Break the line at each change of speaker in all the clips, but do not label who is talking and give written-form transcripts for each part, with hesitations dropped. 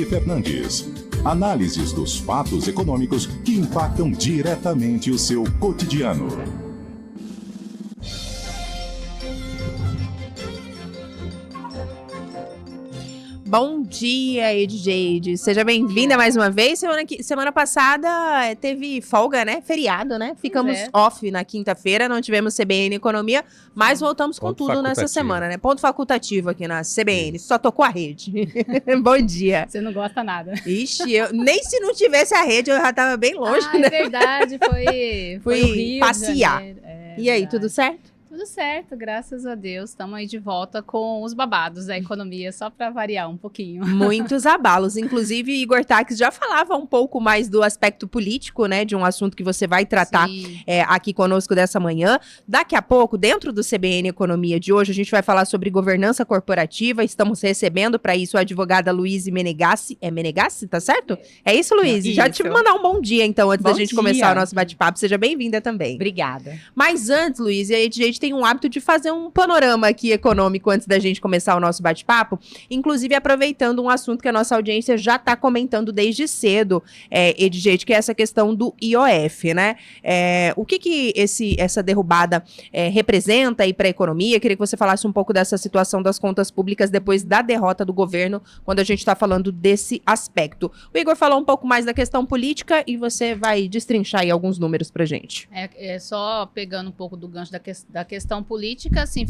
Henrique Fernandes. Análises dos fatos econômicos que impactam diretamente o seu cotidiano.
Bom dia, Edjade. Seja bem-vinda mais uma vez. Semana passada teve folga, né? Feriado, né? Ficamos off na quinta-feira, não tivemos CBN Economia, mas voltamos com tudo nessa semana, né? Ponto facultativo aqui na CBN. Só tocou a rede. Bom dia.
Você não gosta nada.
Ixi, nem se não tivesse a rede, eu já tava bem longe, né?
É verdade. Fui
passear. E aí, tudo certo?
Tudo certo, graças a Deus. Estamos aí de volta com os babados da economia, só para variar um pouquinho.
Muitos abalos. Inclusive, Igor Taques já falava um pouco mais do aspecto político, né? De um assunto que você vai tratar aqui conosco dessa manhã. Daqui a pouco, dentro do CBN Economia de hoje, a gente vai falar sobre governança corporativa. Estamos recebendo para isso a advogada Luíse Menegassi. É Menegassi, tá certo? É isso, Luíse? Já te mandar um bom dia, então, antes da gente começar o nosso bate-papo. Seja bem-vinda também.
Obrigada.
Mas antes, Luíse, a gente tem um hábito de fazer um panorama aqui econômico antes da gente começar o nosso bate-papo, inclusive aproveitando um assunto que a nossa audiência já está comentando desde cedo, Edjade, que é essa questão do IOF, né? O que essa derrubada representa aí para a economia? Queria que você falasse um pouco dessa situação das contas públicas depois da derrota do governo, quando a gente está falando desse aspecto. O Igor falou um pouco mais da questão política e você vai destrinchar aí alguns números pra gente.
Só pegando um pouco do gancho da questão política, assim,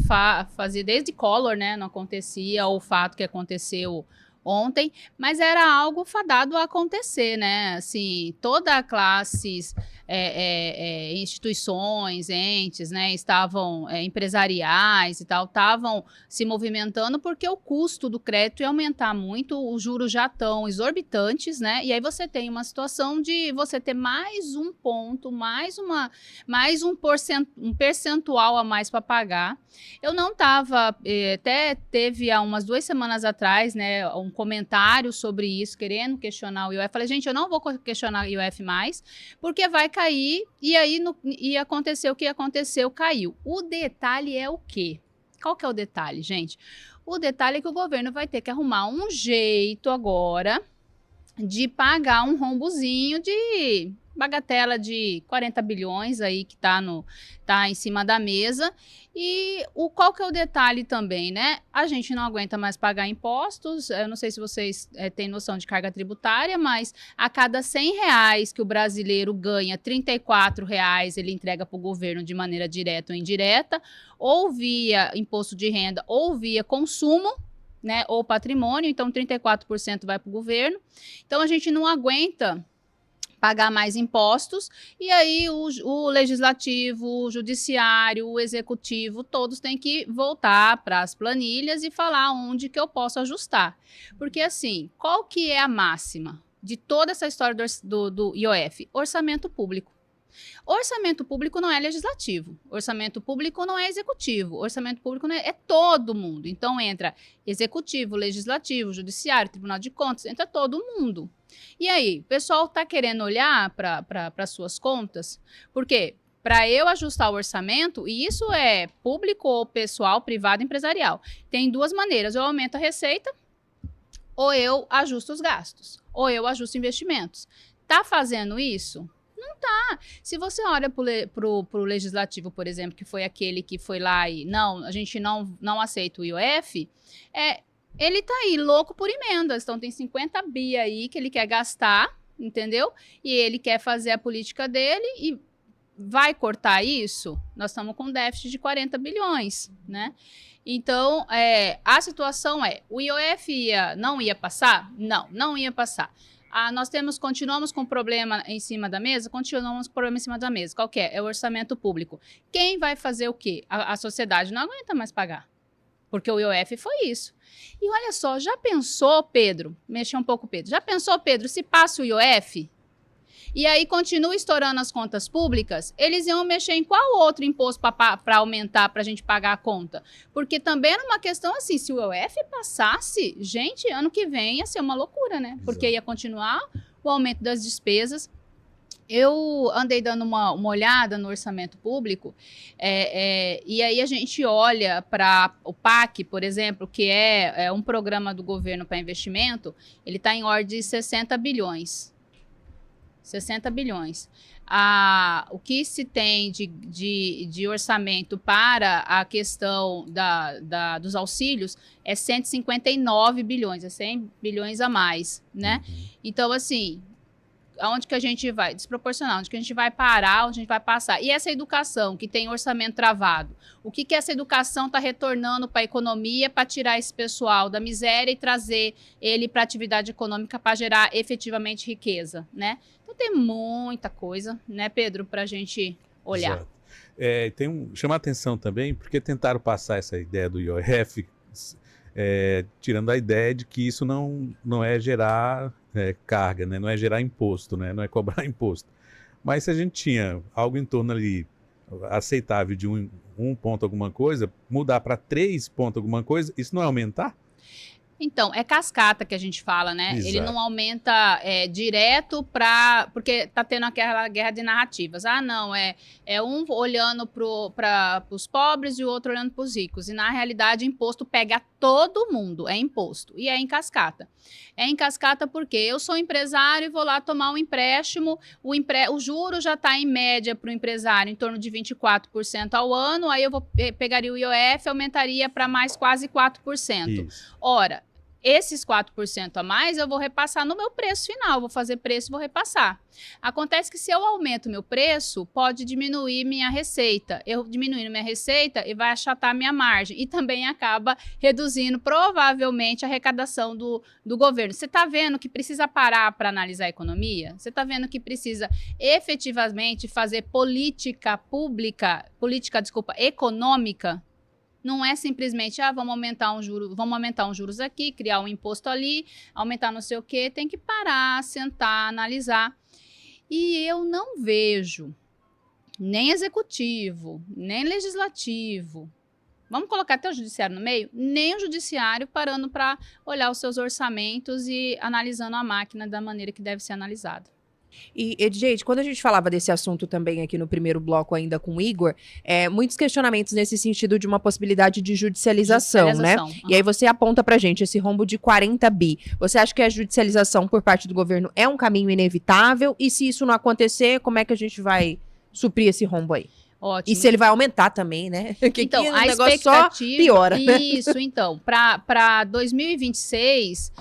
fazia desde Collor, né, não acontecia o fato que aconteceu ontem, mas era algo fadado a acontecer, né, assim, toda a classes, instituições, entes, né, estavam empresariais e tal, estavam se movimentando porque o custo do crédito ia aumentar muito, os juros já estão exorbitantes, né, e aí você tem uma situação de você ter mais um ponto, mais um percentual a mais para pagar. Eu não estava, até teve há umas 2 semanas atrás, né, um comentário sobre isso, querendo questionar o IOF. Falei, gente, eu não vou questionar o IOF mais, porque vai cair, e aí ia acontecer o que aconteceu, caiu. O detalhe é o quê? Qual que é o detalhe, gente? O detalhe é que o governo vai ter que arrumar um jeito agora de pagar um rombozinho de bagatela de 40 bilhões aí que tá em cima da mesa. E qual que é o detalhe também, né? A gente não aguenta mais pagar impostos. Eu não sei se vocês têm noção de carga tributária, mas a cada R$100 que o brasileiro ganha, R$34 ele entrega para o governo de maneira direta ou indireta, ou via imposto de renda, ou via consumo, né? Ou patrimônio. Então, 34% vai para o governo. Então, a gente não aguenta pagar mais impostos, e aí o legislativo, o judiciário, o executivo, todos têm que voltar para as planilhas e falar onde que eu posso ajustar. Porque assim, qual que é a máxima de toda essa história do IOF? Orçamento público. Orçamento público não é legislativo, orçamento público não é executivo, orçamento público não é todo mundo. Então entra executivo, legislativo, judiciário, tribunal de contas, entra todo mundo. E aí, o pessoal está querendo olhar para as suas contas, porque para eu ajustar o orçamento, e isso é público ou pessoal, privado, empresarial, tem 2 maneiras: eu aumento a receita, ou eu ajusto os gastos, ou eu ajusto investimentos. Tá fazendo isso? Não tá. Se você olha pro legislativo, por exemplo, que foi aquele que foi lá e a gente não aceita o IOF, ele tá aí louco por emendas. Então tem 50 bi aí que ele quer gastar, entendeu? E ele quer fazer a política dele e vai cortar isso? Nós estamos com déficit de 40 bilhões, né? Então, a situação o IOF não ia passar? Não ia passar. Nós continuamos com o problema em cima da mesa? Continuamos com o problema em cima da mesa. Qual que é? É o orçamento público. Quem vai fazer o quê? A sociedade não aguenta mais pagar. Porque o IOF foi isso. E olha só, já pensou, Pedro? Mexer um pouco, Pedro. Já pensou, Pedro, se passa o IOF? E aí continua estourando as contas públicas, eles iam mexer em qual outro imposto para aumentar, para a gente pagar a conta? Porque também era uma questão assim, se o IOF passasse, gente, ano que vem ia ser uma loucura, né? Porque ia continuar o aumento das despesas, Eu andei dando uma olhada no orçamento público, e aí a gente olha para o PAC, por exemplo, que é um programa do governo para investimento, ele está em ordem de 60 bilhões. 60 bilhões. O que se tem de orçamento para a questão dos auxílios é 159 bilhões, é 100 bilhões a mais, né? Então, assim, aonde que a gente vai? Desproporcional, onde que a gente vai parar, onde a gente vai passar. E essa educação, que tem orçamento travado, o que que essa educação está retornando para a economia para tirar esse pessoal da miséria e trazer ele para a atividade econômica para gerar efetivamente riqueza, né? Então tem muita coisa, né, Pedro, para a gente olhar.
Exato. Chama a atenção também, porque tentaram passar essa ideia do IOF, tirando a ideia de que isso não é gerar carga, né? Não é gerar imposto, né? Não é cobrar imposto. Mas se a gente tinha algo em torno ali aceitável de um ponto alguma coisa, mudar para 3 pontos alguma coisa, isso não é aumentar?
Então, é cascata que a gente fala, né?
Exato.
Ele não aumenta direto porque tá tendo aquela guerra de narrativas. Não, é um olhando para os pobres e o outro olhando para os ricos. E, na realidade, imposto pega todo mundo, é imposto. E é em cascata. É em cascata porque eu sou empresário e vou lá tomar um empréstimo, o juro já está em média para o empresário em torno de 24% ao ano, aí eu pegaria o IOF e aumentaria para mais quase 4%.
Isso.
Ora, esses 4% a mais eu vou repassar no meu preço final, vou fazer preço e vou repassar. Acontece que se eu aumento meu preço, pode diminuir minha receita. Eu diminuindo minha receita e vai achatar minha margem. E também acaba reduzindo provavelmente a arrecadação do governo. Você está vendo que precisa parar para analisar a economia? Você está vendo que precisa efetivamente fazer política econômica? Não é simplesmente, vamos aumentar um juros aqui, criar um imposto ali, aumentar não sei o quê. Tem que parar, sentar, analisar. E eu não vejo nem executivo, nem legislativo, vamos colocar até o judiciário no meio, nem o judiciário parando para olhar os seus orçamentos e analisando a máquina da maneira que deve ser analisada.
E, gente, quando a gente falava desse assunto também aqui no primeiro bloco ainda com o Igor, muitos questionamentos nesse sentido de uma possibilidade de judicialização, né?
Uhum.
E aí você aponta pra gente esse rombo de 40 bi. Você acha que a judicialização por parte do governo é um caminho inevitável? E se isso não acontecer, como é que a gente vai suprir esse rombo aí?
Ótimo.
E se ele vai aumentar também, né? Que
então,
o
a
negócio só piora.
Isso, então. Para 2026,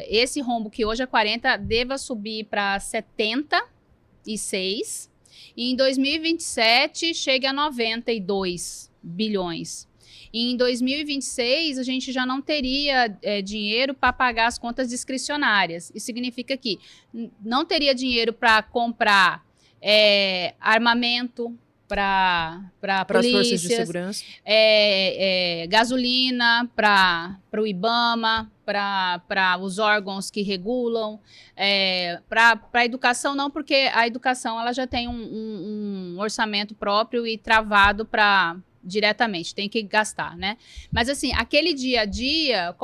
esse rombo que hoje é 40 deva subir para 76. E em 2027 chega a 92 bilhões. E em 2026, a gente já não teria dinheiro para pagar as contas discricionárias. Isso significa que não teria dinheiro para comprar armamento para
as forças de segurança,
gasolina para o IBAMA, para os órgãos que regulam, para a educação não, porque a educação ela já tem um orçamento próprio e travado diretamente, tem que gastar, né? Mas assim, aquele dia a dia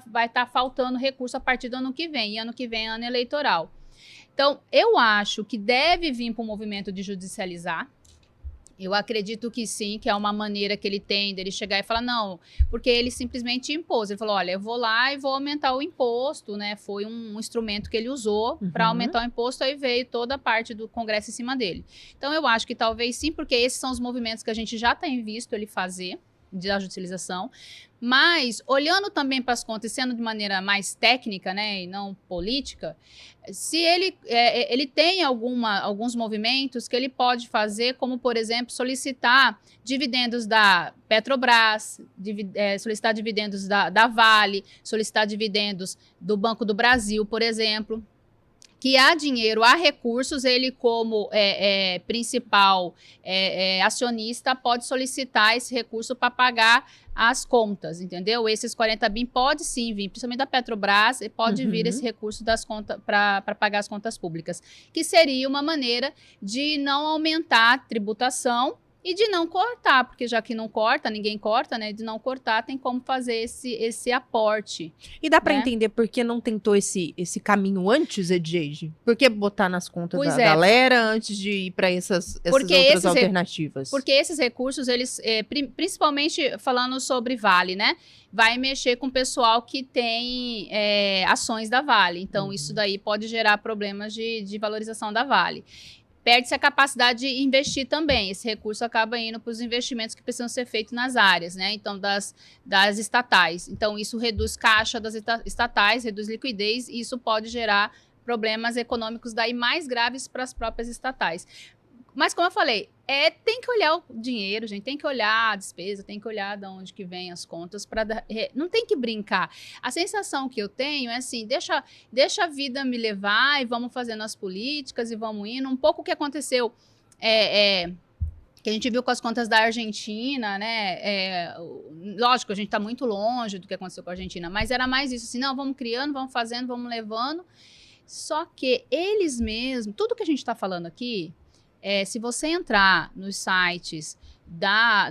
vai estar faltando recurso a partir do ano que vem, e ano que vem é ano eleitoral. Então, eu acho que deve vir para o movimento de judicializar. Eu acredito que sim, que é uma maneira que ele tem dele chegar e falar, não, porque ele simplesmente impôs. Ele falou, olha, eu vou lá e vou aumentar o imposto, né? Foi um instrumento que ele usou para aumentar o imposto, aí veio toda a parte do Congresso em cima dele. Então, eu acho que talvez sim, porque esses são os movimentos que a gente já tem visto ele fazer, da judicialização, mas olhando também para as contas, sendo de maneira mais técnica, né, e não política, se ele tem alguns movimentos que ele pode fazer, como, por exemplo, solicitar dividendos da Petrobras, solicitar dividendos da Vale, solicitar dividendos do Banco do Brasil, por exemplo, que há dinheiro, há recursos, ele como principal acionista pode solicitar esse recurso para pagar as contas, entendeu? Esses 40 bi pode sim vir, principalmente da Petrobras, pode vir esse recurso das contas para pagar as contas públicas, que seria uma maneira de não aumentar a tributação, E de não cortar, porque já que não corta, ninguém corta, né? De não cortar, tem como fazer esse aporte.
E dá pra
né?
entender por que não tentou esse caminho antes, Edgeide? Por que botar nas contas
Pois
da
é.
galera antes de ir pra essas
Porque
outras
esses
alternativas?
Porque esses recursos, eles, principalmente falando sobre Vale, né? Vai mexer com o pessoal que tem ações da Vale. Então, isso daí pode gerar problemas de valorização da Vale. Perde-se a capacidade de investir também. Esse recurso acaba indo para os investimentos que precisam ser feitos nas áreas, né? Então, das estatais. Então, isso reduz caixa das estatais, reduz liquidez, e isso pode gerar problemas econômicos daí mais graves para as próprias estatais. Mas, como eu falei, tem que olhar o dinheiro, gente, tem que olhar a despesa, tem que olhar de onde que vem as contas, não tem que brincar. A sensação que eu tenho é assim, deixa a vida me levar e vamos fazendo as políticas e vamos indo. Um pouco o que aconteceu, que a gente viu com as contas da Argentina, né? Lógico, a gente está muito longe do que aconteceu com a Argentina, mas era mais isso, assim, não, vamos criando, vamos fazendo, vamos levando. Só que eles mesmos, tudo que a gente está falando aqui, se você entrar nos sites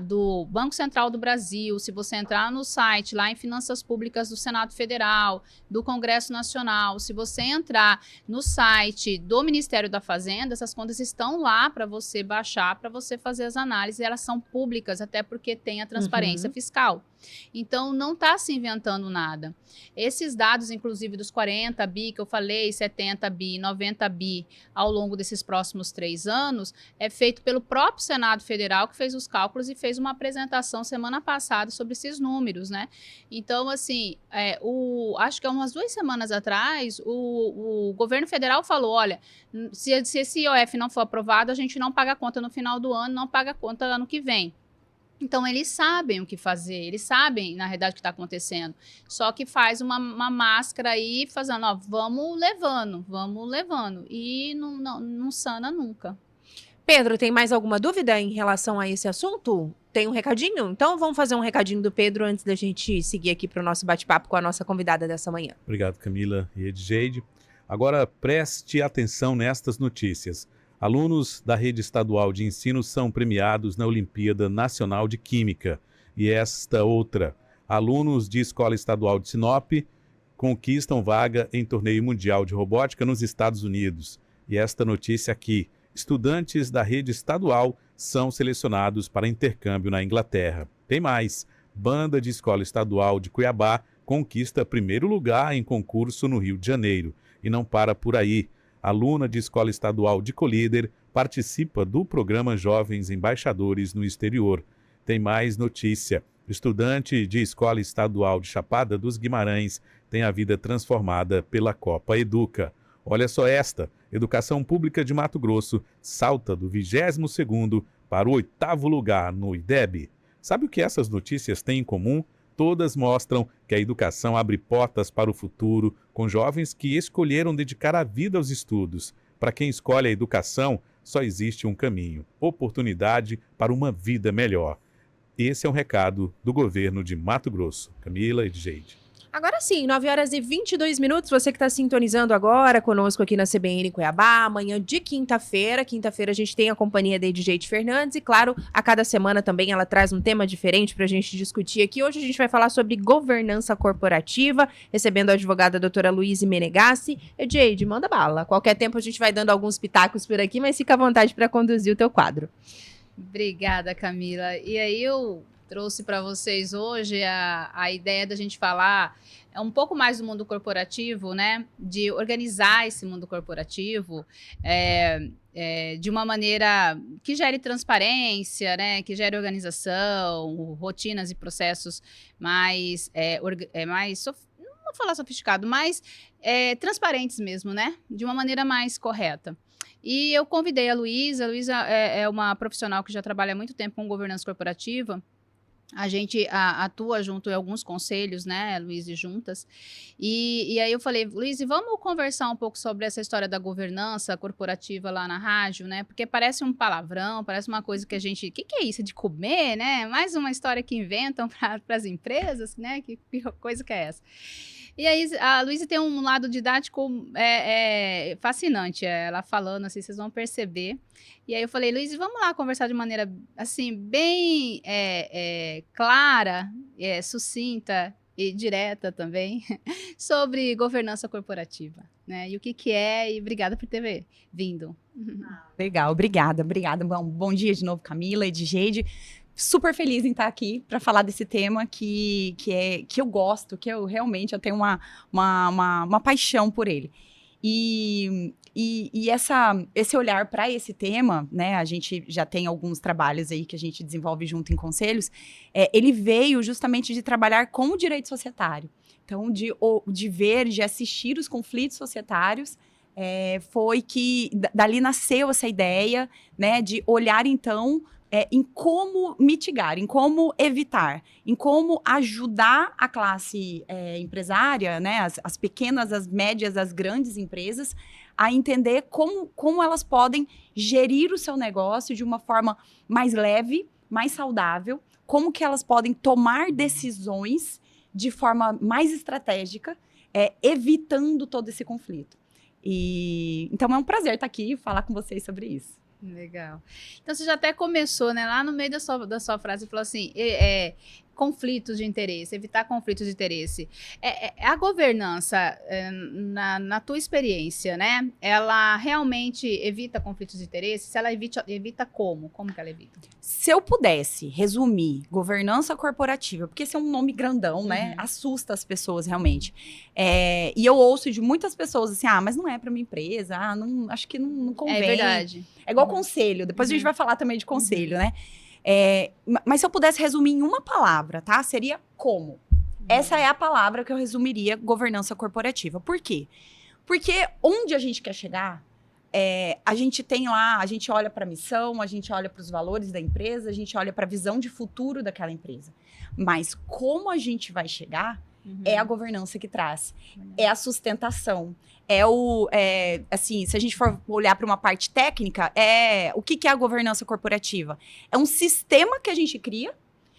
do Banco Central do Brasil, se você entrar no site lá em Finanças Públicas do Senado Federal, do Congresso Nacional, se você entrar no site do Ministério da Fazenda, essas contas estão lá para você baixar, para você fazer as análises, elas são públicas, até porque tem a transparência fiscal. Então, não está se inventando nada. Esses dados, inclusive, dos 40 bi que eu falei, 70 bi, 90 bi, ao longo desses próximos 3 anos, é feito pelo próprio Senado Federal, que fez os cálculos e fez uma apresentação semana passada sobre esses números, né? Então, assim, acho que há umas 2 semanas atrás, o governo federal falou, olha, se esse IOF não for aprovado, a gente não paga a conta no final do ano, não paga a conta ano que vem. Então, eles sabem o que fazer, eles sabem, na realidade, o que está acontecendo. Só que faz uma máscara aí, fazendo, ó, vamos levando. E não sana nunca.
Pedro, tem mais alguma dúvida em relação a esse assunto? Tem um recadinho? Então, vamos fazer um recadinho do Pedro antes da gente seguir aqui para o nosso bate-papo com a nossa convidada dessa manhã.
Obrigado, Camila e Edgeide. Agora, preste atenção nestas notícias. Alunos da rede estadual de ensino são premiados na Olimpíada Nacional de Química. E esta outra, alunos de escola estadual de Sinop conquistam vaga em torneio mundial de robótica nos Estados Unidos. E esta notícia aqui, estudantes da rede estadual são selecionados para intercâmbio na Inglaterra. Tem mais, banda de escola estadual de Cuiabá conquista primeiro lugar em concurso no Rio de Janeiro. E não para por aí. Aluna de escola estadual de Colíder, participa do programa Jovens Embaixadores no Exterior. Tem mais notícia. Estudante de escola estadual de Chapada dos Guimarães tem a vida transformada pela Copa Educa. Olha só esta, Educação Pública de Mato Grosso salta do 22º para o 8º lugar no IDEB. Sabe o que essas notícias têm em comum? Todas mostram que a educação abre portas para o futuro, com jovens que escolheram dedicar a vida aos estudos. Para quem escolhe a educação, só existe um caminho: oportunidade para uma vida melhor. Esse é um recado do governo de Mato Grosso. Camila e Edgeide.
Agora sim, 9h22, você que está sintonizando agora conosco aqui na CBN Cuiabá, amanhã de quinta-feira. Quinta-feira a gente tem a companhia da Edgeide Fernandes e, claro, a cada semana também ela traz um tema diferente para a gente discutir aqui. Hoje a gente vai falar sobre governança corporativa, recebendo a advogada doutora Luíse Menegassi. Edgeide, manda bala. Qualquer tempo a gente vai dando alguns pitacos por aqui, mas fica à vontade para conduzir o teu quadro.
Obrigada, Camila. E aí eu trouxe para vocês hoje a ideia da gente falar um pouco mais do mundo corporativo, né? De organizar esse mundo corporativo de uma maneira que gere transparência, né? Que gere organização, rotinas e processos mais, não vou falar sofisticado, mas transparentes mesmo, né? De uma maneira mais correta. E eu convidei a Luísa. A Luísa é uma profissional que já trabalha há muito tempo com governança corporativa. A gente atua junto em alguns conselhos, né, Luísa, juntas. E aí eu falei, Luísa, vamos conversar um pouco sobre essa história da governança corporativa lá na rádio, né? Porque parece um palavrão, parece uma coisa que a gente... O que é isso de comer, né? Mais uma história que inventam para as empresas, né? Que coisa que é essa? E aí, a Luísa tem um lado didático fascinante. Ela falando, assim, vocês vão perceber. E aí eu falei, Luísa, vamos lá conversar de maneira, assim, bem clara, sucinta e direta também, sobre governança corporativa, né? E o que é, e obrigada por ter vindo.
Legal, obrigada. Bom dia de novo, Camila e de Geide. Super feliz em estar aqui para falar desse tema que eu gosto, que eu realmente tenho uma paixão por ele. E esse olhar para esse tema, né? A gente já tem alguns trabalhos aí que a gente desenvolve junto em conselhos. Ele veio justamente de trabalhar com o direito societário. Então, de ver, de assistir os conflitos societários, foi que dali nasceu essa ideia, né? De olhar, então, em como mitigar, em como evitar, em como ajudar a classe empresária, né, as pequenas, as médias, as grandes empresas, a entender como elas podem gerir o seu negócio de uma forma mais leve, mais saudável, como que elas podem tomar decisões de forma mais estratégica, evitando todo esse conflito. Então é um prazer estar aqui e falar com vocês sobre isso.
Legal. Então, você já até começou, né? Lá no meio da sua frase, falou assim, conflitos de interesse, evitar conflitos de interesse. A governança, na tua experiência, né? Ela realmente evita conflitos de interesse? Se ela evita como? Como que ela evita?
Se eu pudesse resumir governança corporativa, porque esse é um nome grandão, né? Assusta as pessoas realmente. E eu ouço de muitas pessoas assim, mas não é para minha empresa, acho que não convém. É
verdade.
É igual conselho, depois a gente vai falar também de conselho, né? Mas se eu pudesse resumir em uma palavra, tá? Seria como. Essa é a palavra que eu resumiria governança corporativa. Por quê? Porque onde a gente quer chegar, a gente tem lá, a gente olha para a missão, a gente olha para os valores da empresa, a gente olha para a visão de futuro daquela empresa. Mas como a gente vai chegar, é a governança que traz. É a sustentação. Assim, se a gente for olhar para uma parte técnica, o que é a governança corporativa? É um sistema que a gente cria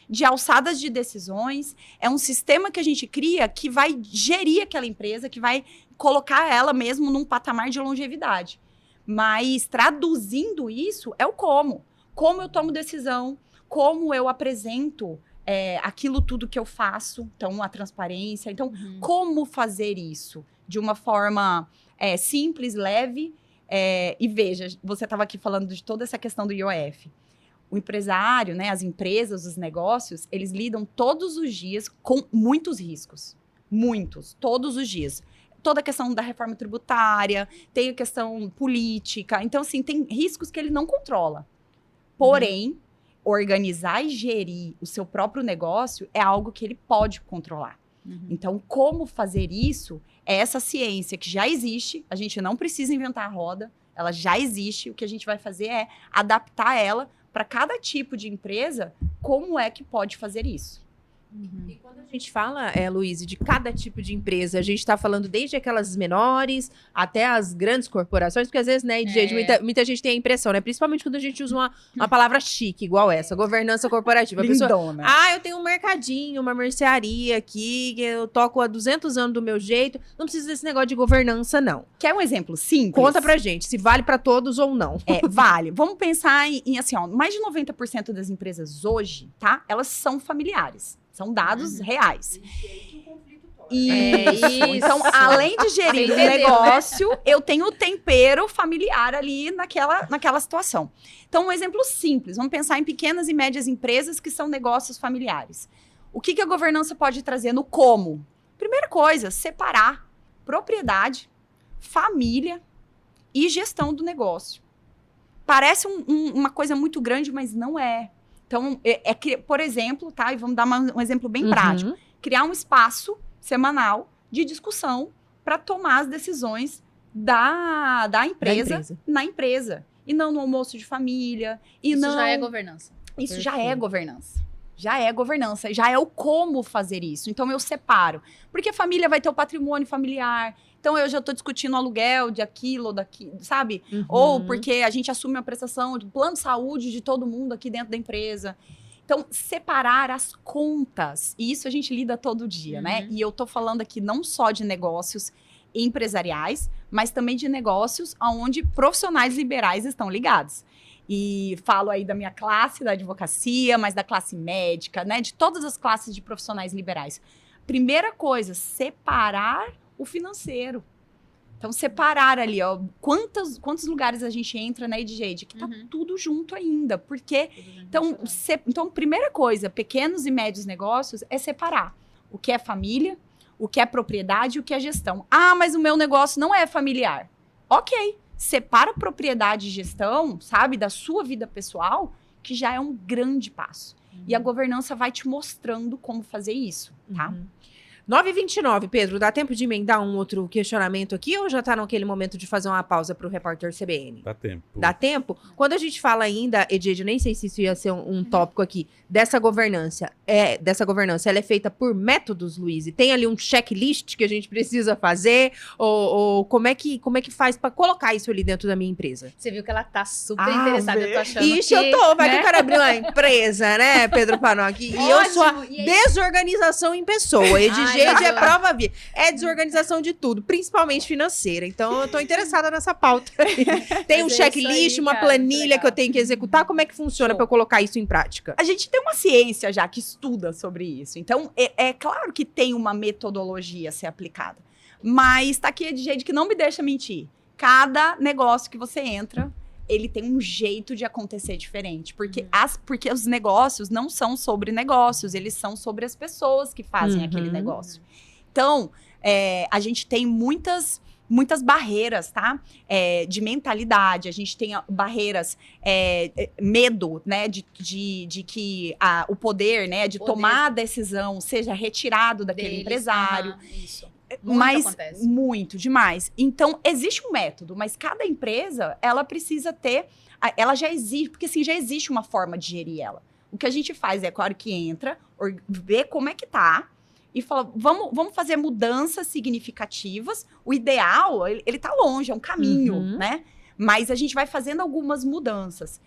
de alçadas de decisões, é um sistema que a gente cria que vai gerir aquela empresa, que vai colocar ela mesmo num patamar de longevidade. Mas traduzindo isso, é o como. Como eu tomo decisão, como eu apresento aquilo tudo que eu faço, então a transparência. Então, como fazer isso de uma forma simples, leve, e veja, você estava aqui falando de toda essa questão do IOF. O empresário, né, as empresas, os negócios, eles lidam todos os dias com muitos riscos. Muitos, todos os dias. Toda a questão da reforma tributária, tem a questão política. Então, assim, tem riscos que ele não controla. Porém, organizar e gerir o seu próprio negócio é algo que ele pode controlar. Então, como fazer isso é essa ciência que já existe, a gente não precisa inventar a roda, ela já existe, o que a gente vai fazer é adaptar ela para cada tipo de empresa, como é que pode fazer isso.
E quando a gente fala, Luísa, de cada tipo de empresa, a gente está falando desde aquelas menores até as grandes corporações, porque às vezes, né, gente, muita gente tem a impressão, né, principalmente quando a gente usa uma palavra chique, igual essa, governança corporativa. A pessoa, eu tenho um mercadinho, uma mercearia aqui, que eu toco há 200 anos do meu jeito, não precisa desse negócio de governança, não.
Quer um exemplo simples?
Conta pra gente, se vale para todos ou não.
Vale. Vamos pensar em assim, mais de 90% das empresas hoje, tá? Elas são familiares. São dados reais. Isso. Então, além de gerir o negócio, eu tenho o tempero familiar ali naquela situação. Então, um exemplo simples. Vamos pensar em pequenas e médias empresas que são negócios familiares. O que a governança pode trazer no como? Primeira coisa, separar propriedade, família e gestão do negócio. Parece uma coisa muito grande, mas não é. Então, por exemplo, tá? E vamos dar um exemplo bem prático. Criar um espaço semanal de discussão para tomar as decisões da empresa na empresa. E não no almoço de família. Isso
já é governança.
Isso já é governança. Já é governança. Já é o como fazer isso. Então, eu separo. Porque a família vai ter o patrimônio familiar. Então, eu já estou discutindo aluguel de aquilo ou daquilo, sabe? Ou porque a gente assume uma prestação de plano de saúde de todo mundo aqui dentro da empresa. Então, separar as contas, e isso a gente lida todo dia, né? E eu tô falando aqui não só de negócios empresariais, mas também de negócios onde profissionais liberais estão ligados. E falo aí da minha classe, da advocacia, mas da classe médica, né? De todas as classes de profissionais liberais. Primeira coisa, separar o financeiro. Então, separar ali, ó, quantos lugares a gente entra na EdJade, que tá tudo junto ainda. Porque, então, primeira coisa, pequenos e médios negócios é separar o que é família, o que é propriedade e o que é gestão. Ah, mas o meu negócio não é familiar. Ok, separa propriedade e gestão, sabe, da sua vida pessoal, que já é um grande passo. E a governança vai te mostrando como fazer isso, tá?
9h29, Pedro, dá tempo de emendar um outro questionamento aqui ou já tá naquele momento de fazer uma pausa pro repórter CBN?
Dá tempo.
Dá tempo? Quando a gente fala ainda, EdJade, nem sei se isso ia ser um tópico aqui, dessa governança, ela é feita por métodos, Luiz? E tem ali um checklist que a gente precisa fazer? Ou como é que faz para colocar isso ali dentro da minha empresa?
Você viu que ela tá super interessada, eu tô achando
Ixi, eu tô, vai
né?
que eu quero abrir uma empresa, né, Pedro Panoc? E eu sou a desorganização em pessoa. EdJade é prova viva. É desorganização de tudo, principalmente financeira. Então, eu tô interessada nessa pauta. Tem um
Mas é
checklist,
isso aí,
uma
cara,
planilha
legal.
que eu tenho que executar. Como é que funciona para eu colocar isso em prática?
A gente tem uma ciência já que estuda sobre isso. Então, é claro que tem uma metodologia a ser aplicada. Mas tá aqui a EdJade que não me deixa mentir. Cada negócio que você entra, ele tem um jeito de acontecer diferente. Porque os negócios não são sobre negócios, eles são sobre as pessoas que fazem aquele negócio. Então, a gente tem muitas barreiras, tá? De mentalidade, a gente tem barreiras, medo, né? De que o poder, né? De tomar a decisão seja retirado daquele empresário.
Isso.
Mas
acontece.
muito, demais. Então, existe um método, mas cada empresa, ela precisa ter, ela já existe, porque assim, já existe uma forma de gerir ela. O que a gente faz é, claro que entra, vê como é que tá, e fala, vamos fazer mudanças significativas. O ideal, ele tá longe, é um caminho, né? Mas a gente vai fazendo algumas mudanças.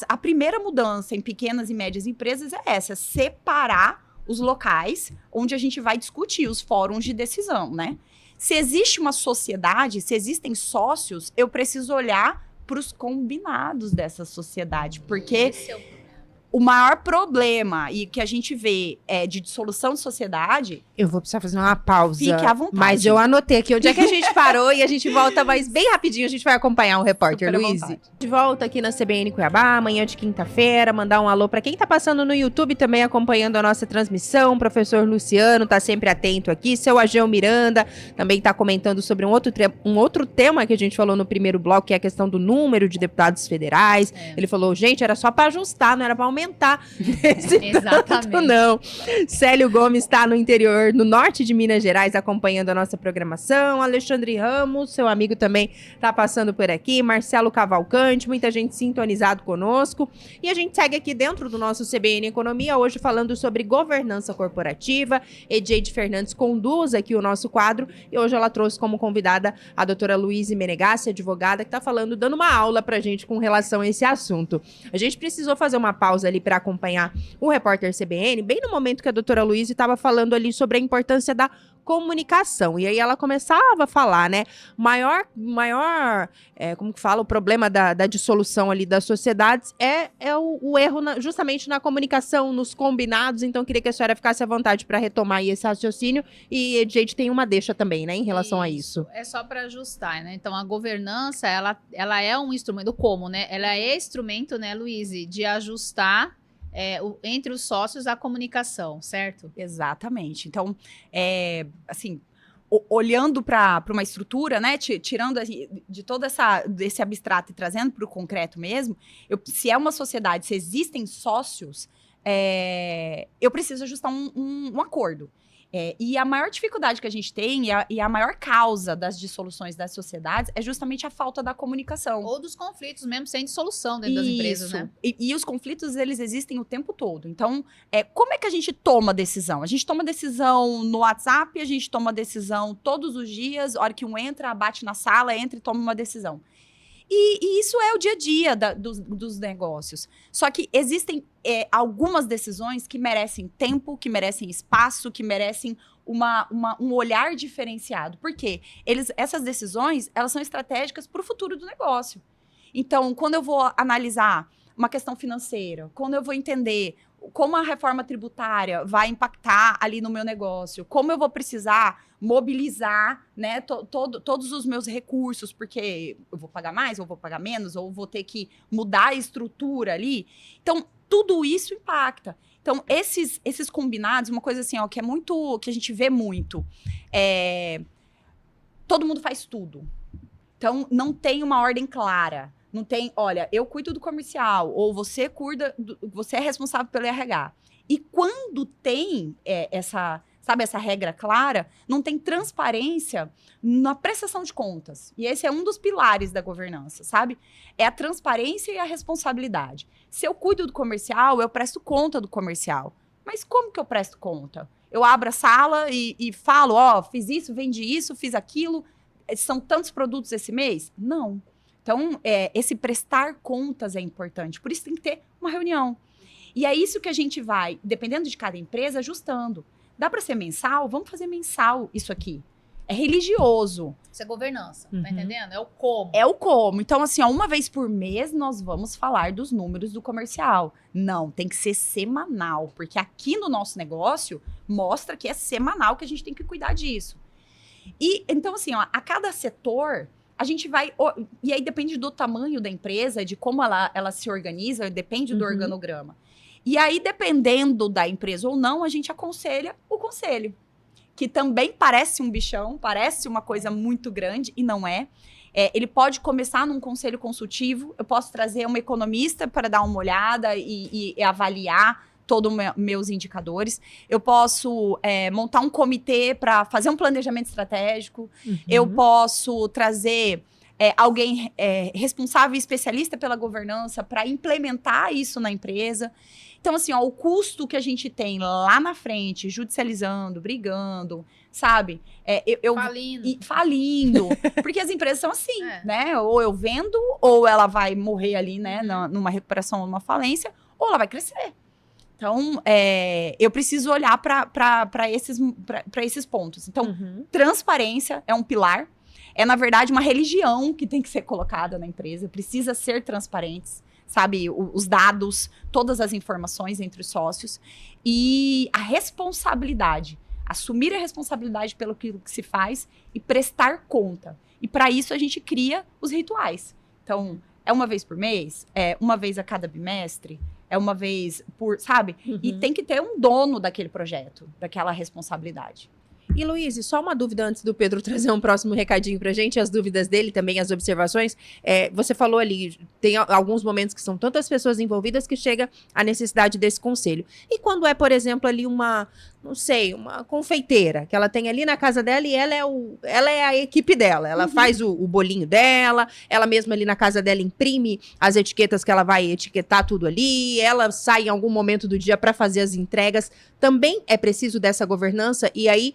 A primeira mudança em pequenas e médias empresas é essa, separar os locais onde a gente vai discutir os fóruns de decisão, né? Se existe uma sociedade, se existem sócios, eu preciso olhar para os combinados dessa sociedade, porque
Esse é o
o maior problema e que a gente vê de dissolução de sociedade...
Eu vou precisar fazer uma pausa.
Fique à vontade.
Mas eu anotei aqui onde é que a gente parou e a gente volta, mas bem rapidinho a gente vai acompanhar o repórter,
Super à
Luiz.
vontade.
De volta aqui na CBN Cuiabá, amanhã de quinta-feira, mandar um alô para quem tá passando no YouTube também acompanhando a nossa transmissão. O professor Luciano tá sempre atento aqui. Seu Ageu Miranda também tá comentando sobre um outro tema que a gente falou no primeiro bloco, que é a questão do número de deputados federais. Ele falou, gente, era só para ajustar, não era para aumentar esse
Exatamente.
tanto, não. Célio Gomes está no interior, no norte de Minas Gerais, acompanhando a nossa programação. Alexandre Ramos, seu amigo, também está passando por aqui. Marcelo Cavalcante, muita gente sintonizado conosco. E a gente segue aqui dentro do nosso CBN Economia, hoje falando sobre governança corporativa. EdJade Fernandes conduz aqui o nosso quadro e hoje ela trouxe como convidada a doutora Luíse Menegassi, advogada, que está falando, dando uma aula pra gente com relação a esse assunto. A gente precisou fazer uma pausa ali para acompanhar o repórter CBN, bem no momento que a doutora Luíse estava falando ali sobre a importância da comunicação. E aí ela começava a falar, né? Como que fala? O problema da dissolução ali das sociedades é o erro justamente na comunicação, nos combinados. Então, queria que a senhora ficasse à vontade para retomar aí esse raciocínio. E a gente tem uma deixa também, né? Em relação a isso.
É só para ajustar, né? Então, a governança, ela é um instrumento, como, né? Ela é instrumento, né, Luiz, de ajustar entre os sócios a comunicação, certo?
Exatamente. Então, assim, olhando para uma estrutura, né, tirando de todo desse abstrato e trazendo para o concreto mesmo, se é uma sociedade, se existem sócios, eu preciso ajustar um acordo. E a maior dificuldade que a gente tem e a maior causa das dissoluções das sociedades é justamente a falta da comunicação.
Ou dos conflitos mesmo sem dissolução dentro das empresas, né?
E os conflitos, eles existem o tempo todo. Então, como é que a gente toma decisão? A gente toma decisão no WhatsApp, a gente toma decisão todos os dias, a hora que um entra, bate na sala, entra e toma uma decisão. E isso é o dia a dia dos negócios. Só que existem algumas decisões que merecem tempo, que merecem espaço, que merecem um olhar diferenciado. Por quê? Essas decisões, elas são estratégicas para o futuro do negócio. Então, quando eu vou analisar uma questão financeira, quando eu vou entender como a reforma tributária vai impactar ali no meu negócio, como eu vou precisar mobilizar, né, todos os meus recursos, porque eu vou pagar mais, ou vou pagar menos, ou vou ter que mudar a estrutura ali. Então, tudo isso impacta. Então, esses combinados, uma coisa assim, ó, que é muito, que a gente vê muito, todo mundo faz tudo. Então, não tem uma ordem clara. Não tem, olha, eu cuido do comercial, ou você você é responsável pelo RH. E quando tem essa regra clara, não tem transparência na prestação de contas. E esse é um dos pilares da governança, sabe? É a transparência e a responsabilidade. Se eu cuido do comercial, eu presto conta do comercial. Mas como que eu presto conta? Eu abro a sala e falo, ó, fiz isso, vendi isso, fiz aquilo, são tantos produtos esse mês? Não. Então, esse prestar contas é importante. Por isso tem que ter uma reunião. E é isso que a gente vai, dependendo de cada empresa, ajustando. Dá para ser mensal? Vamos fazer mensal isso aqui. É religioso.
Isso é governança, tá entendendo? É o como.
É o como. Então, assim, ó, uma vez por mês nós vamos falar dos números do comercial. Não, tem que ser semanal. Porque aqui no nosso negócio, mostra que é semanal que a gente tem que cuidar disso. E, então, assim, ó, a cada setor... A gente vai... E aí depende do tamanho da empresa, de como ela se organiza, depende do organograma. E aí, dependendo da empresa ou não, a gente aconselha o conselho. Que também parece um bichão, parece uma coisa muito grande, e não é. Ele pode começar num conselho consultivo, eu posso trazer uma economista para dar uma olhada e avaliar todos meus indicadores. Eu posso montar um comitê para fazer um planejamento estratégico. Eu posso trazer alguém responsável e especialista pela governança para implementar isso na empresa. Então, assim, ó, o custo que a gente tem lá na frente, judicializando, brigando, sabe? Falindo. Porque as empresas são assim, né? Ou eu vendo, ou ela vai morrer ali, né? Numa recuperação ou numa falência, ou ela vai crescer. Então, eu preciso olhar para esses pontos. Então, transparência é um pilar. É, na verdade, uma religião que tem que ser colocada na empresa. Precisa ser transparentes, sabe? Os dados, todas as informações entre os sócios. E a responsabilidade. Assumir a responsabilidade pelo que se faz e prestar conta. E, para isso, a gente cria os rituais. Então, é uma vez por mês? É uma vez a cada bimestre? É uma vez por, sabe? E tem que ter um dono daquele projeto, daquela responsabilidade.
E, Luiz, só uma dúvida antes do Pedro trazer um próximo recadinho pra gente, as dúvidas dele também, as observações. Você falou ali, tem alguns momentos que são tantas pessoas envolvidas que chega a necessidade desse conselho. E quando é, por exemplo, ali uma confeiteira, que ela tem ali na casa dela e ela é a equipe dela. Ela faz o bolinho dela, ela mesma ali na casa dela imprime as etiquetas que ela vai etiquetar tudo ali, ela sai em algum momento do dia para fazer as entregas. Também é preciso dessa governança e aí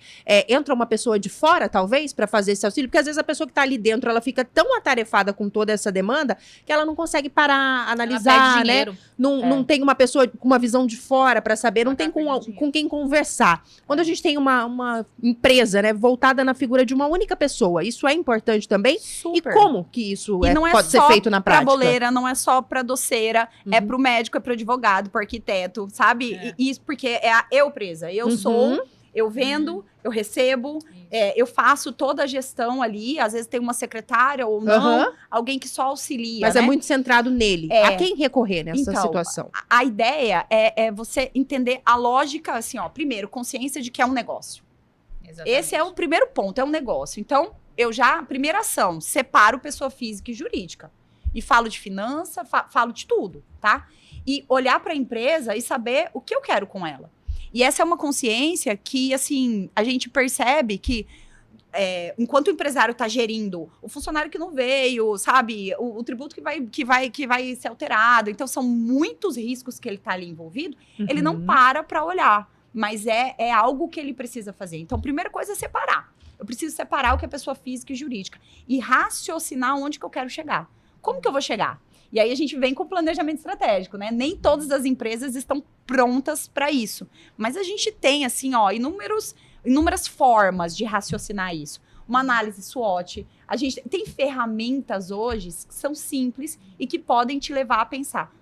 entra uma pessoa de fora, talvez, para fazer esse auxílio, porque às vezes a pessoa que está ali dentro, ela fica tão atarefada com toda essa demanda que ela não consegue parar, analisar, né? Não tem uma pessoa com uma visão de fora para saber, não tem com quem conversar. Quando a gente tem uma empresa, né, voltada na figura de uma única pessoa, isso é importante também?
Super.
E como que isso
não
pode ser feito na prática?
Pra boleira, não é só pra doceira, é pro médico, é pro advogado, pro arquiteto, sabe? E isso porque é a eu presa. Eu sou, eu vendo, eu recebo, eu faço toda a gestão ali, às vezes tem uma secretária ou não, alguém que só auxilia,
mas
né?
é muito centrado nele. A quem recorrer nessa situação?
A ideia é você entender a lógica, assim, ó, primeiro, consciência de que é um negócio. Exatamente. Esse é o primeiro ponto, é um negócio. Então, primeira ação, separo pessoa física e jurídica. E falo de finança, falo de tudo, tá? E olhar para a empresa e saber o que eu quero com ela. E essa é uma consciência que, assim, a gente percebe que enquanto o empresário está gerindo o funcionário que não veio, sabe? O tributo que vai ser alterado. Então, são muitos riscos que ele está ali envolvido. Ele não para olhar, mas é algo que ele precisa fazer. Então, a primeira coisa é separar. Eu preciso separar o que é pessoa física e jurídica. E raciocinar onde que eu quero chegar. Como que eu vou chegar? E aí a gente vem com o planejamento estratégico, né? Nem todas as empresas estão prontas para isso. Mas a gente tem, assim, ó, inúmeras formas de raciocinar isso. Uma análise SWOT. A gente tem ferramentas hoje que são simples e que podem te levar a pensar.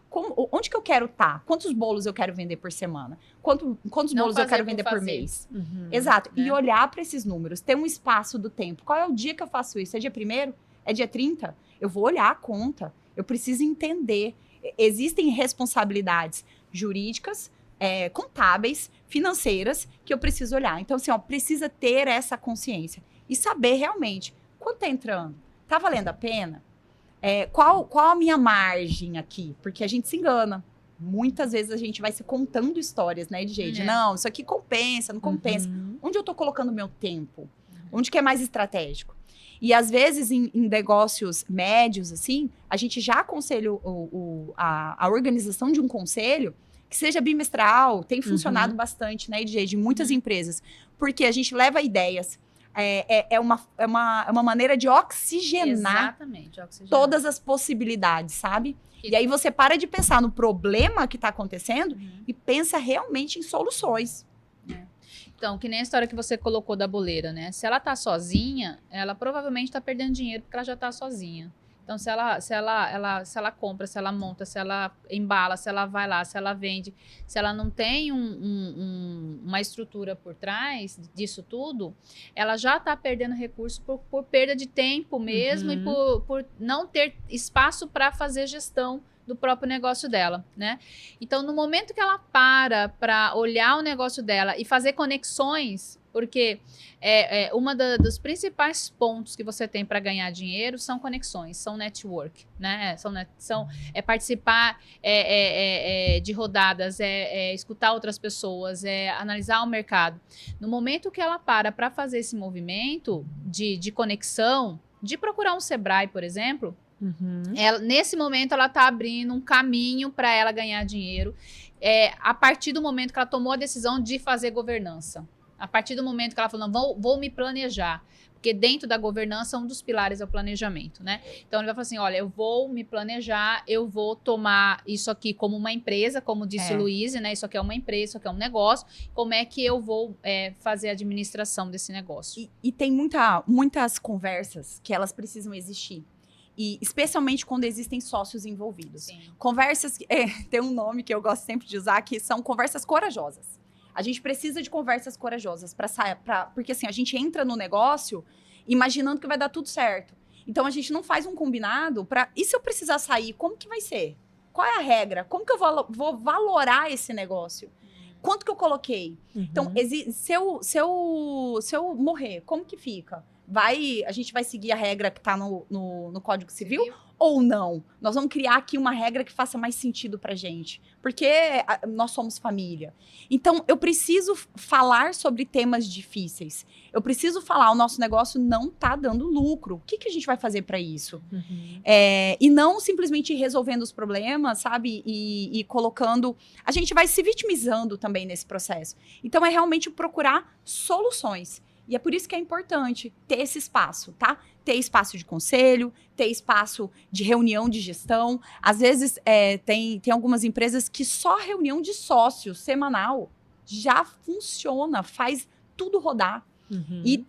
Onde que eu quero estar? Quantos bolos eu quero vender por semana? Quantos bolos eu quero vender por mês? Exato.
Né?
E olhar para esses números. Ter um espaço do tempo. Qual é o dia que eu faço isso? É dia 1º? É dia 30? Eu vou olhar a conta. Eu preciso entender. Existem responsabilidades jurídicas, contábeis, financeiras, que eu preciso olhar. Então, assim, ó, precisa ter essa consciência. E saber realmente, quanto está entrando? Está valendo a pena? Qual a minha margem aqui? Porque a gente se engana. Muitas vezes a gente vai se contando histórias, né, de gente, não, isso aqui compensa, não compensa. Onde eu estou colocando o meu tempo? Onde que é mais estratégico? E às vezes em negócios médios, assim, a gente já aconselha a organização de um conselho que seja bimestral, tem funcionado bastante, né, de muitas empresas, porque a gente leva ideias. É uma maneira de oxigenar todas as possibilidades, sabe? E aí você para de pensar no problema que está acontecendo e pensa realmente em soluções.
Então, que nem a história que você colocou da boleira, né? Se ela tá sozinha, ela provavelmente tá perdendo dinheiro porque ela já tá sozinha. Então, se ela compra, se ela monta, se ela embala, se ela vai lá, se ela vende, se ela não tem uma estrutura por trás disso tudo, ela já está perdendo recurso por perda de tempo mesmo e por não ter espaço para fazer gestão do próprio negócio dela, né? Então, no momento que ela para olhar o negócio dela e fazer conexões, porque uma dos principais pontos que você tem para ganhar dinheiro são conexões, são network, né? São participar de rodadas, escutar outras pessoas, analisar o mercado. No momento que ela para fazer esse movimento de conexão, de procurar um Sebrae, por exemplo, nesse momento ela está abrindo um caminho para ela ganhar dinheiro a partir do momento que ela tomou a decisão de fazer governança. A partir do momento que ela falou, não, vou me planejar. Porque dentro da governança, um dos pilares é o planejamento, né? Então, ele vai falar assim, olha, eu vou me planejar, eu vou tomar isso aqui como uma empresa, como disse o Luiz, né? Isso aqui é uma empresa, isso aqui é um negócio. Como é que eu vou fazer a administração desse negócio?
E tem muitas conversas que elas precisam existir. E especialmente quando existem sócios envolvidos.
Sim.
Conversas, tem um nome que eu gosto sempre de usar, que são conversas corajosas. A gente precisa de conversas corajosas porque assim, a gente entra no negócio imaginando que vai dar tudo certo. Então a gente não faz um combinado e se eu precisar sair, como que vai ser? Qual é a regra? Como que eu vou valorar esse negócio? Quanto que eu coloquei? Então, se eu morrer, como que fica? A gente vai seguir a regra que está no Código Civil ou não? Nós vamos criar aqui uma regra que faça mais sentido pra gente, porque nós somos família. Então, eu preciso falar sobre temas difíceis. Eu preciso falar, o nosso negócio não está dando lucro. O que a gente vai fazer para isso? E não simplesmente ir resolvendo os problemas, sabe? E colocando... A gente vai se vitimizando também nesse processo. Então, é realmente procurar soluções. E é por isso que é importante ter esse espaço, tá? Ter espaço de conselho, ter espaço de reunião de gestão. Às vezes, tem algumas empresas que só reunião de sócios semanal já funciona, faz tudo rodar. E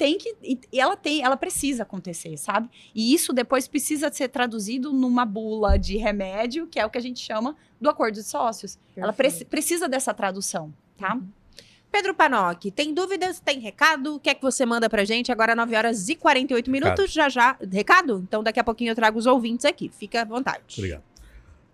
ela precisa acontecer, sabe? E isso depois precisa ser traduzido numa bula de remédio, que é o que a gente chama do acordo de sócios. Perfeito. Ela precisa dessa tradução, tá?
Pedro Panoc, tem dúvidas? Tem recado? O que é que você manda pra gente? Agora 9h48, já. Recado? Então daqui a pouquinho eu trago os ouvintes aqui. Fica à vontade.
Obrigado.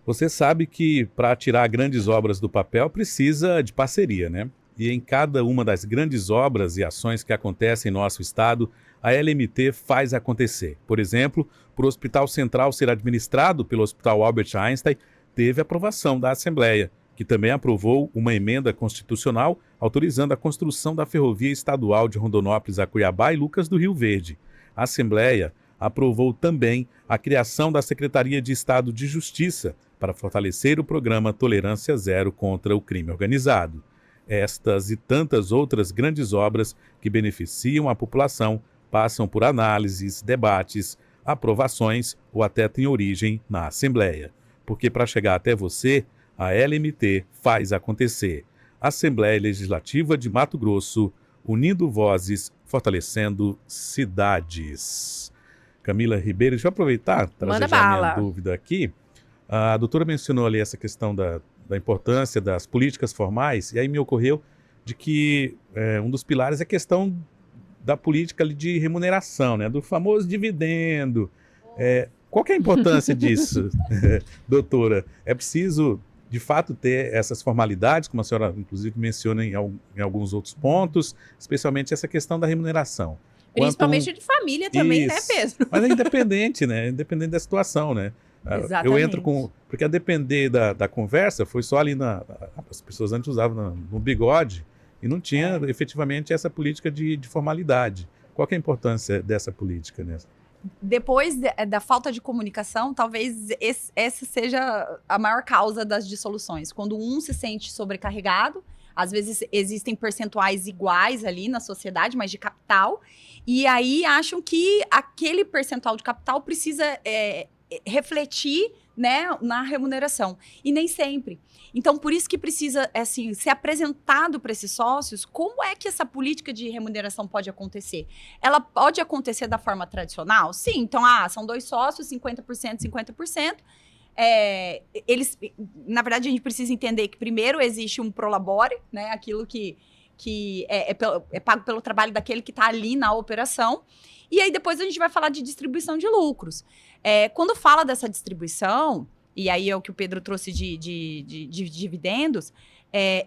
Você sabe que para tirar grandes obras do papel precisa de parceria, né? E em cada uma das grandes obras e ações que acontecem em nosso estado, a LMT faz acontecer. Por exemplo, para o Hospital Central ser administrado pelo Hospital Albert Einstein, teve aprovação da Assembleia, que também aprovou uma emenda constitucional autorizando a construção da ferrovia estadual de Rondonópolis a Cuiabá e Lucas do Rio Verde. A Assembleia aprovou também a criação da Secretaria de Estado de Justiça para fortalecer o programa Tolerância Zero contra o crime organizado. Estas e tantas outras grandes obras que beneficiam a população passam por análises, debates, aprovações ou até tem origem na Assembleia. Porque para chegar até você, a LMT faz acontecer. Assembleia Legislativa de Mato Grosso, unindo vozes, fortalecendo cidades. Camila Ribeiro, deixa eu aproveitar, trazer já minha dúvida aqui. A doutora mencionou ali essa questão da importância das políticas formais, e aí me ocorreu de que um dos pilares é a questão da política ali de remuneração, né? Do famoso dividendo. Qual que é a importância disso, doutora? É preciso, de fato, ter essas formalidades, como a senhora, inclusive, menciona em alguns outros pontos, especialmente essa questão da remuneração.
Principalmente de família também,
Isso.
né, Pedro?
Mas é independente, né? Independente da situação, né?
Exatamente.
Eu entro com... Porque a depender da conversa, foi só ali as pessoas antes usavam no bigode e não tinha efetivamente essa política de formalidade. Qual que é a importância dessa política, né?
Depois da falta de comunicação, talvez essa seja a maior causa das dissoluções. Quando um se sente sobrecarregado, às vezes existem percentuais iguais ali na sociedade, mas de capital, e aí acham que aquele percentual de capital precisa refletir, né, na remuneração. E nem sempre. Então, por isso que precisa, assim, ser apresentado para esses sócios como é que essa política de remuneração pode acontecer. Ela pode acontecer da forma tradicional? Sim. Então, são 2 sócios, 50%, 50%. Na verdade, a gente precisa entender que primeiro existe um prolabore, né, aquilo que é pago pelo trabalho daquele que está ali na operação. E aí, depois a gente vai falar de distribuição de lucros. Quando fala dessa distribuição, e aí é o que o Pedro trouxe de dividendos,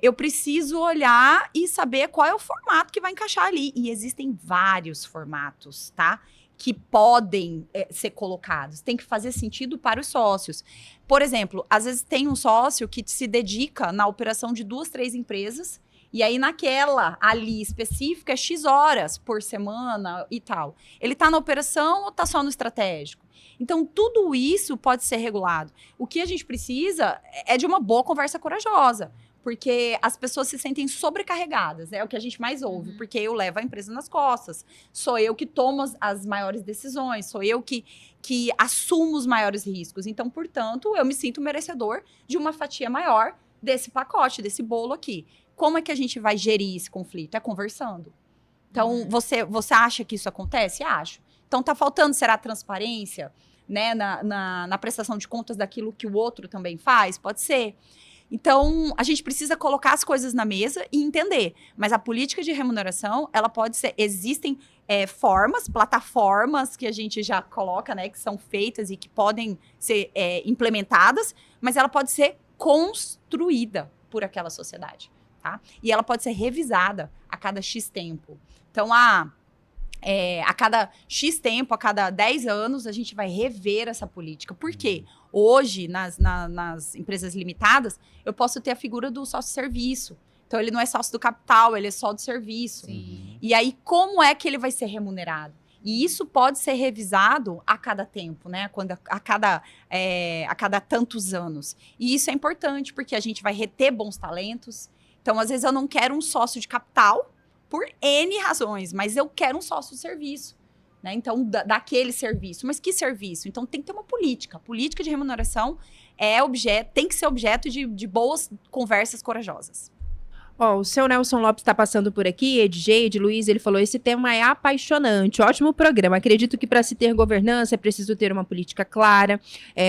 eu preciso olhar e saber qual é o formato que vai encaixar ali. E existem vários formatos, tá? Que podem ser colocados. Tem que fazer sentido para os sócios. Por exemplo, às vezes tem um sócio que se dedica na operação de 2, 3 empresas, e aí naquela ali específica é X horas por semana e tal. Ele está na operação ou está só no estratégico? Então, tudo isso pode ser regulado. O que a gente precisa é de uma boa conversa corajosa, porque as pessoas se sentem sobrecarregadas, é o que a gente mais ouve, porque eu levo a empresa nas costas, sou eu que tomo as maiores decisões, sou eu que assumo os maiores riscos. Então, portanto, eu me sinto merecedor de uma fatia maior desse pacote, desse bolo aqui. Como é que a gente vai gerir esse conflito? É conversando. Então, você acha que isso acontece? Acho. Então, está faltando, será, transparência, né, na prestação de contas daquilo que o outro também faz? Pode ser. Então, a gente precisa colocar as coisas na mesa e entender. Mas a política de remuneração, ela pode ser... Existem formas, plataformas que a gente já coloca, né, que são feitas e que podem ser implementadas, mas ela pode ser construída por aquela sociedade, tá? E ela pode ser revisada a cada X tempo. Então, a cada X tempo, a cada 10 anos, a gente vai rever essa política. Por quê? Hoje, nas empresas limitadas, eu posso ter a figura do sócio-serviço. Então, ele não é sócio do capital, ele é só do serviço.
Sim.
E aí, como é que ele vai ser remunerado? E isso pode ser revisado a cada tempo, né? A cada tantos anos. E isso é importante, porque a gente vai reter bons talentos. Então, às vezes, eu não quero um sócio de capital, por N razões, mas eu quero um sócio de serviço, né? Então, daquele serviço. Mas que serviço? Então, tem que ter uma política. A política de remuneração tem que ser objeto de boas conversas corajosas.
O seu Nelson Lopes está passando por aqui, Ed Luiz, ele falou, esse tema é apaixonante, ótimo programa, acredito que para se ter governança é preciso ter uma política clara,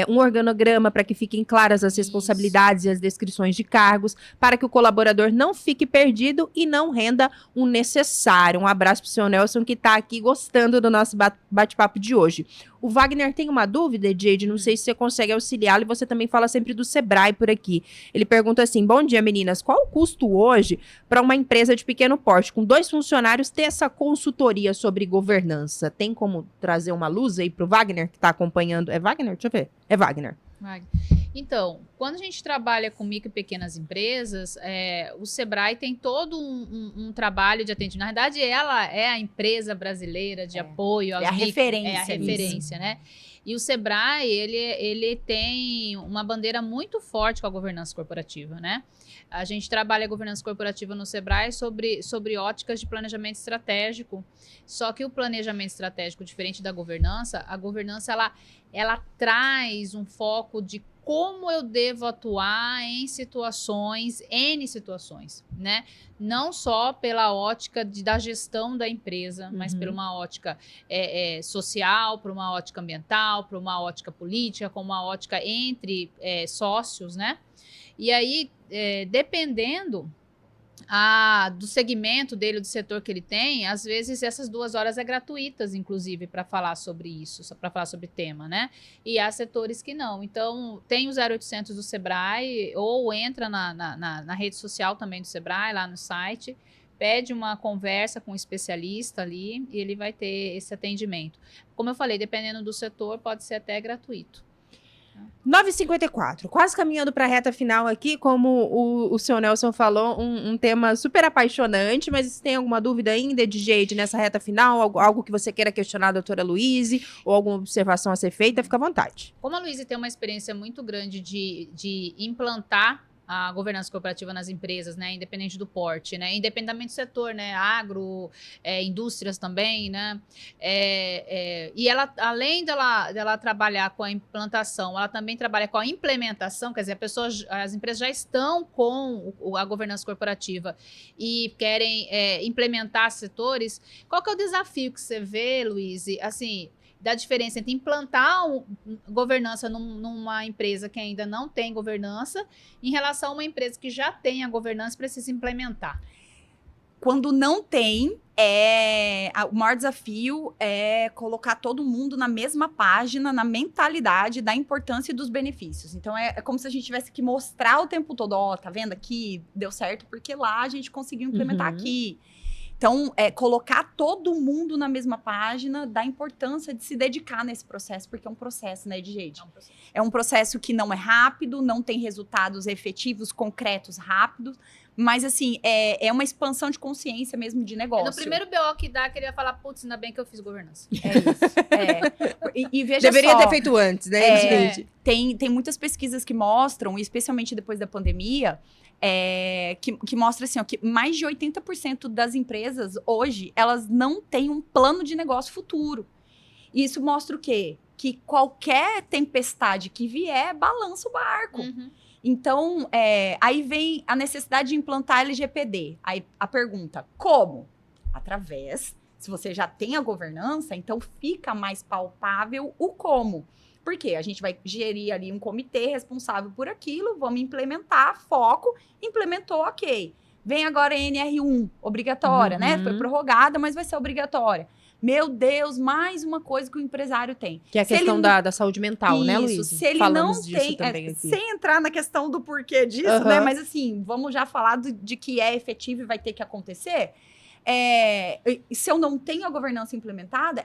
um organograma para que fiquem claras as responsabilidades e as descrições de cargos, para que o colaborador não fique perdido e não renda o necessário. Um abraço para o seu Nelson, que está aqui gostando do nosso bate-papo de hoje. O Wagner tem uma dúvida, Jade, não sei se você consegue auxiliá-lo, e você também fala sempre do Sebrae por aqui. Ele pergunta assim, bom dia meninas, qual o custo hoje para uma empresa de pequeno porte, com 2 funcionários, ter essa consultoria sobre governança? Tem como trazer uma luz aí para o Wagner, que está acompanhando? É Wagner? Deixa eu ver. É Wagner.
Então, quando a gente trabalha com micro e pequenas empresas, o Sebrae tem todo um trabalho de atendimento. Na verdade, ela é a empresa brasileira de apoio aos
É a referência.
É a referência, né? E o Sebrae, ele tem uma bandeira muito forte com a governança corporativa, né? A gente trabalha a governança corporativa no Sebrae sobre óticas de planejamento estratégico. Só que o planejamento estratégico, diferente da governança, a governança ela traz um foco de como eu devo atuar em N situações, né? Não só pela ótica da gestão da empresa, mas por uma ótica social, por uma ótica ambiental, por uma ótica política, com uma ótica entre sócios, né? E aí, dependendo do segmento dele, do setor que ele tem, às vezes essas 2 horas é gratuitas, inclusive, para falar sobre isso, para falar sobre tema, né? E há setores que não. Então, tem o 0800 do Sebrae, ou entra na rede social também do Sebrae, lá no site, pede uma conversa com um especialista ali, e ele vai ter esse atendimento. Como eu falei, dependendo do setor, pode ser até gratuito.
9h54, quase caminhando para a reta final aqui, como o senhor Nelson falou, um tema super apaixonante, mas se tem alguma dúvida ainda, Edjeide, nessa reta final, algo que você queira questionar a doutora Luíse, ou alguma observação a ser feita, fica à vontade.
Como a Luíse tem uma experiência muito grande de implantar a governança corporativa nas empresas, né, independente do porte, né, independente do setor, né, agro, indústrias também, né, e ela, além dela trabalhar com a implantação, ela também trabalha com a implementação, quer dizer, as empresas já estão com a governança corporativa e querem implementar setores. Qual que é o desafio que você vê, Luíse, assim, da diferença entre implantar governança numa empresa que ainda não tem governança em relação a uma empresa que já tem a governança e precisa implementar?
Quando não tem, o maior desafio é colocar todo mundo na mesma página, na mentalidade da importância e dos benefícios. Então, é como se a gente tivesse que mostrar o tempo todo, tá vendo aqui? Deu certo porque lá a gente conseguiu implementar aqui. Então, colocar todo mundo na mesma página da importância de se dedicar nesse processo, porque é um processo, né, Edjeide? É um processo que não é rápido, não tem resultados efetivos, concretos, rápidos, mas, assim, é uma expansão de consciência mesmo de negócio.
No primeiro BO que dá, queria falar, putz, ainda bem que eu fiz governança.
É isso. E veja
Deveria
só,
ter feito antes, né, Edjeide?
Tem muitas pesquisas que mostram, especialmente depois da pandemia, que mostra assim, que mais de 80% das empresas hoje, elas não têm um plano de negócio futuro. E isso mostra o quê? Que qualquer tempestade que vier, balança o barco.
Uhum.
Então, aí vem a necessidade de implantar LGPD. Aí a pergunta, como? Através, se você já tem a governança, então fica mais palpável o como. Por quê? A gente vai gerir ali um comitê responsável por aquilo, vamos implementar, foco, implementou, ok. Vem agora a NR1, obrigatória, né? Foi prorrogada, mas vai ser obrigatória. Meu Deus, mais uma coisa que o empresário tem.
Que é a questão da saúde mental, né, Luíse?
Se ele
Falamos
não
disso
tem,
também aqui.
sem entrar na questão do porquê disso, né? Mas assim, vamos já falar de que é efetivo e vai ter que acontecer. Se eu não tenho a governança implementada,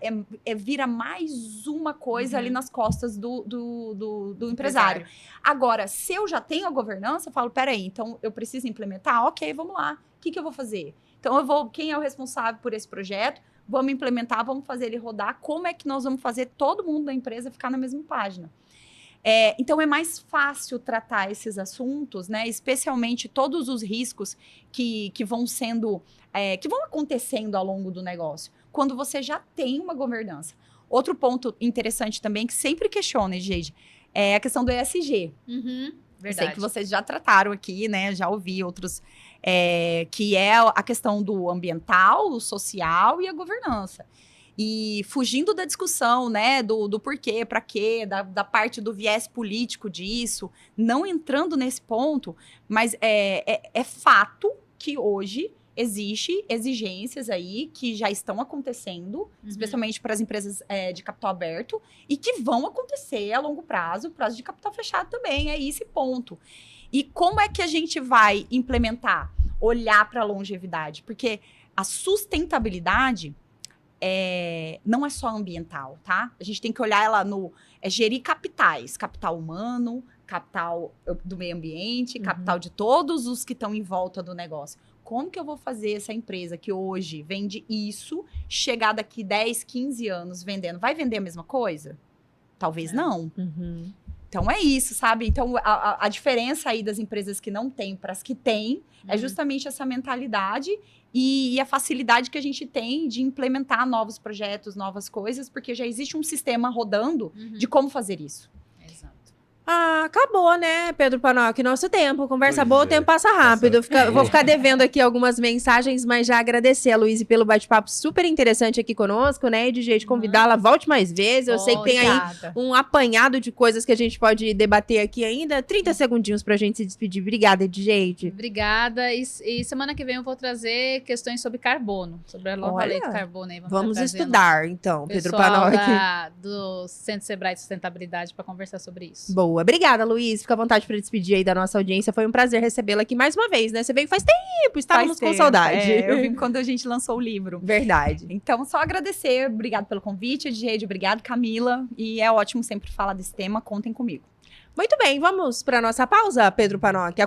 vira mais uma coisa ali nas costas do empresário. Agora, se eu já tenho a governança, eu falo, peraí, então eu preciso implementar? Ok, vamos lá. O que eu vou fazer? Então, quem é o responsável por esse projeto? Vamos implementar, vamos fazer ele rodar. Como é que nós vamos fazer todo mundo da empresa ficar na mesma página? Então, é mais fácil tratar esses assuntos, né? Especialmente todos os riscos que vão sendo, que vão acontecendo ao longo do negócio, quando você já tem uma governança. Outro ponto interessante também, que sempre questiona, gente, é a questão do ESG.
Verdade.
Sei que vocês já trataram aqui, né? Já ouvi outros, que é a questão do ambiental, o social e a governança. E fugindo da discussão, né, do porquê, para quê, da parte do viés político disso, não entrando nesse ponto, mas é fato que hoje existe exigências aí que já estão acontecendo, especialmente para as empresas de capital aberto, e que vão acontecer a longo prazo de capital fechado também, é esse ponto. E como é que a gente vai implementar? Olhar para a longevidade, porque a sustentabilidade não é só ambiental, tá? A gente tem que olhar ela gerir capitais, capital humano, capital do meio ambiente, capital de todos os que estão em volta do negócio. Como que eu vou fazer essa empresa que hoje vende isso, chegar daqui 10, 15 anos vendendo? Vai vender a mesma coisa? Talvez não.
Uhum.
Então, é isso, sabe? Então, a diferença aí das empresas que não têm para as que têm é justamente essa mentalidade e a facilidade que a gente tem de implementar novos projetos, novas coisas, porque já existe um sistema rodando de como fazer isso.
Exato.
Ah, acabou, né, Pedro Panoc? Nosso tempo. Conversa
Pois
boa, o
é.
tempo passa rápido. Vou ficar devendo aqui algumas mensagens, mas já agradecer a Luísa pelo bate-papo super interessante aqui conosco, né? E de jeito de convidá-la, volte mais vezes. Eu sei que tem aí
Obrigada.
um apanhado de coisas que a gente pode debater aqui ainda. 30 segundinhos pra gente se despedir. Obrigada, Edjeide.
Obrigada. E semana que vem eu vou trazer questões sobre carbono, sobre a nova
Olha,
lei do carbono. Aí
Vamos
trazer
estudar, então, Pedro
pessoal
Panoc.
do Centro Sebrae de Sustentabilidade para conversar sobre isso.
Boa. Obrigada, Luiz. Fica à vontade para despedir aí da nossa audiência. Foi um prazer recebê-la aqui mais uma vez, né? Você veio faz tempo, estávamos
Faz
com
tempo.
saudade.
É, eu vim quando a gente lançou o livro.
Verdade.
Então, só agradecer. Obrigado pelo convite, Edjeide. Obrigado, Camila. E é ótimo sempre falar desse tema. Contem comigo.
Muito bem, vamos para nossa pausa, Pedro Panoc.